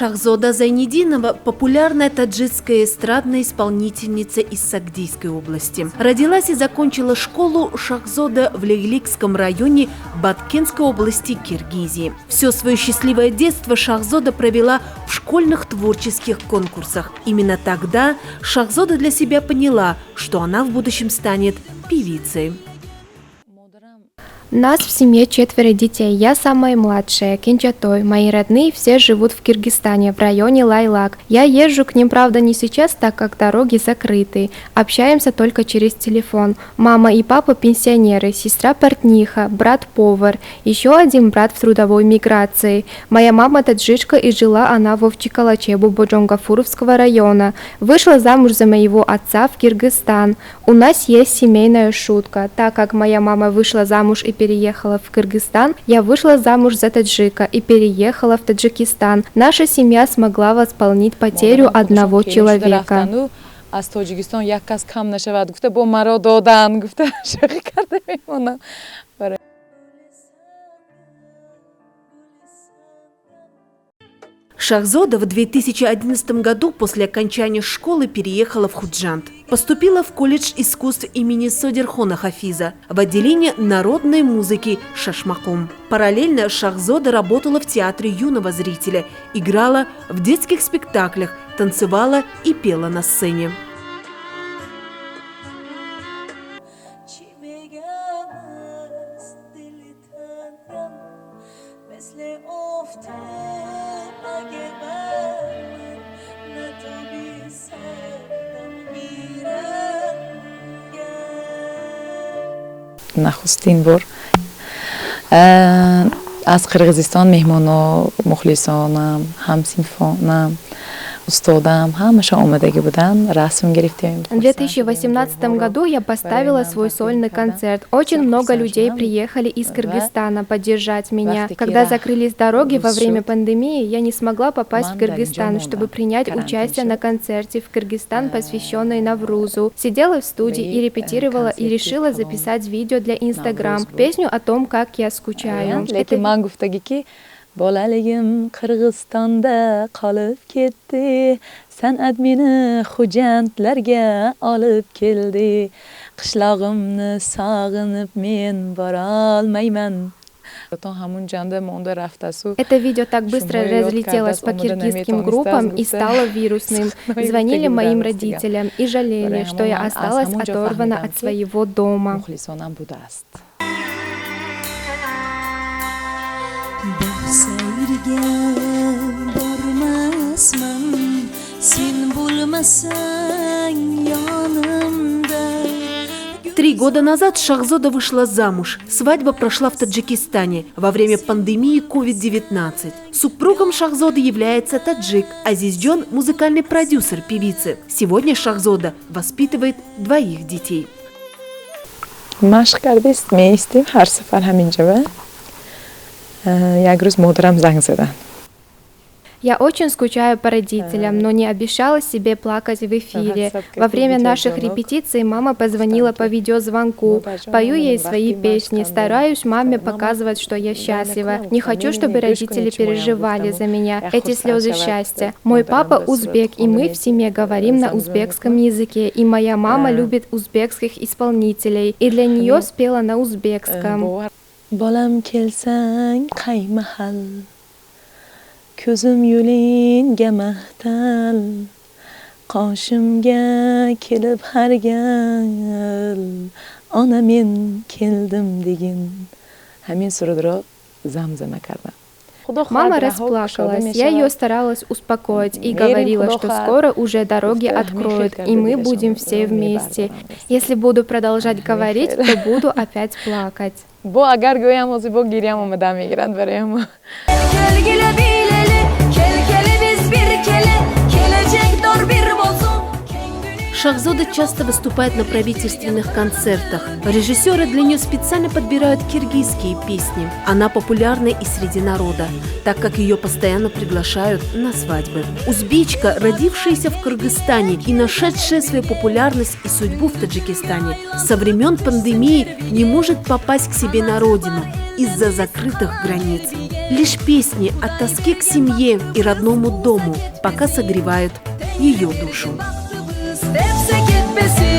Шахзода Зайнидинова – популярная таджикская эстрадная исполнительница из Сагдийской области. Родилась и закончила школу Шахзода в Лейликском районе Баткенской области Киргизии. Все свое счастливое детство Шахзода провела в школьных творческих конкурсах. Именно тогда Шахзода для себя поняла, что она в будущем станет певицей. Нас в семье 4 детей. Я самая младшая, Кенчатой. Мои родные все живут в Киргизстане, в районе Лайлак. Я езжу к ним, правда, не сейчас, так как дороги закрыты. Общаемся только через телефон. Мама и папа пенсионеры, сестра портниха, брат повар, еще один брат в трудовой миграции. Моя мама таджичка, и жила она в Овчикалаче Боджонгафуровского района. Вышла замуж за моего отца в Киргизстан. У нас есть семейная шутка. Так как моя мама вышла замуж и переехала в Кыргызстан, я вышла замуж за таджика и переехала в Таджикистан. Наша семья смогла восполнить потерю одного человека. Шахзода в 2011 году после окончания школы переехала в Худжанд. Поступила в колледж искусств имени Содирхона Хафиза в отделении народной музыки Шашмаком. Параллельно Шахзода работала в театре юного зрителя, играла в детских спектаклях, танцевала и пела на сцене. نخستین بار از قرقیزستان مهمان و مخلصانم همسینفانم استادم همشون اومدگی بودن رسم گرفتیم. В 2018 году я поставила свой сольный концерт. Очень много людей приехали из Кыргызстана поддержать меня. Когда закрылись дороги во время пандемии, я не смогла попасть в Кыргызстан, чтобы принять участие на концерте в Кыргызстан, посвященный Наврузу. Сидела в студии и репетировала, и решила записать видео для Instagram, песню о том, как я скучаю. Bolaligim Qirg'izistonda qolib ketdi, san'at meni Xo'jandlarga olib keldi. Qishlog'imni sog'inib men borolmayman. Это видео так быстро разлетелось по киргизским группам и стало вирусным. Звонили моим родителям и жалели, что я осталась оторвана от своего дома. Три года назад Шахзода вышла замуж. Свадьба прошла в Таджикистане во время пандемии COVID-19. Супругом Шахзоды является таджик Азизджон, музыкальный продюсер певицы. Сегодня Шахзода воспитывает 2 детей. Я очень скучаю по родителям, но не обещала себе плакать в эфире. Во время наших репетиций мама позвонила по видеозвонку. Пою ей свои песни, стараюсь маме показывать, что я счастлива. Не хочу, чтобы родители переживали за меня. Эти слезы счастья. Мой папа узбек, и мы в семье говорим на узбекском языке. И моя мама любит узбекских исполнителей, и для нее спела на узбекском. Ko'zim yo'lingga mahtal, qoshimga kelib har gal, ona men keldim degin. Hamин surudro zamzama kardam. Мама расплакалась, я ее старалась успокоить и говорила, что скоро уже дороги откроют, и мы будем все вместе. Если буду продолжать говорить, то буду опять плакать. Шахзода часто выступает на правительственных концертах. Режиссеры для нее специально подбирают киргизские песни. Она популярна и среди народа, так как ее постоянно приглашают на свадьбы. Узбечка, родившаяся в Кыргызстане и нашедшая свою популярность и судьбу в Таджикистане, со времен пандемии не может попасть к себе на родину из-за закрытых границ. Лишь песни о тоске к семье и родному дому пока согревают ее душу. Stepse gitmesin